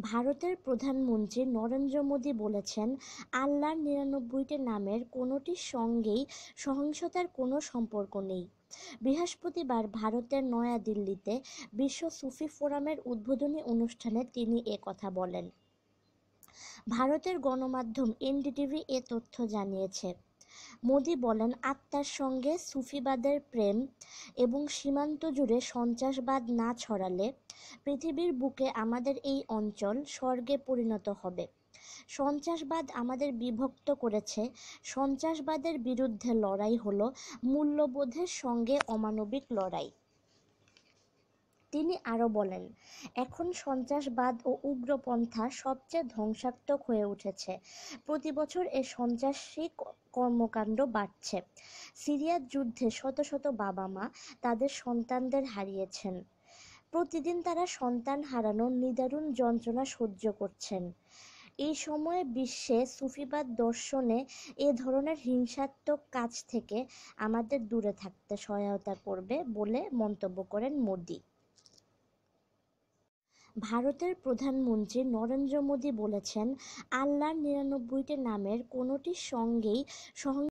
ভারতের প্রধানমন্ত্রী নরেন্দ্র মোদী বলেছেন, আল্লাহর ৯৯টি নামের কোনোটির সঙ্গেই সহিংসতার কোনো সম্পর্ক নেই। বৃহস্পতিবার ভারতের নয়াদিল্লিতে বিশ্ব সুফি ফোরামের উদ্বোধনী অনুষ্ঠানে তিনি কথা বলেন। ভারতের গণমাধ্যম এনডিটিভি এ তথ্য জানিয়েছে। মোদি বলেন, আত্মার সঙ্গে সুফিবাদের প্রেম এবং সীমান্ত জুড়ে সন্ত্রাসবাদ না ছড়ালে পৃথিবীর বুকে আমাদের এই অঞ্চল স্বর্গে পরিণত হবে। সন্ত্রাসবাদ আমাদের বিভক্ত করেছে। সন্ত্রাসবাদের বিরুদ্ধে লড়াই হলো মূল্যবোধের সঙ্গে অমানবিক লড়াই। তিনি আরও বলেন, এখন সন্ত্রাসবাদ ও উগ্রপন্থা সবচেয়ে ধ্বংসাত্মক হয়ে উঠেছে। প্রতি বছর এ সন্ত্রাসী কর্মকাণ্ড বাড়ছে। সিরিয়ার যুদ্ধে শত শত বাবা-মা তাদের সন্তানদের হারিয়েছেন। প্রতিদিন তারা সন্তান হারানোর নিদারুণ যন্ত্রণা সহ্য করছেন। এই সময়ে বিশ্বে সুফিবাদ দর্শনে এ ধরনের হিংসাত্মক কাজ থেকে আমাদের দূরে থাকতে সহায়তা করবে বলে মন্তব্য করেন মোদি। ভারতের প্রধানমন্ত্রী নরেন্দ্র মোদী বলেছেন, আল্লাহর ৯৯টি নামের কোনোটির সঙ্গেই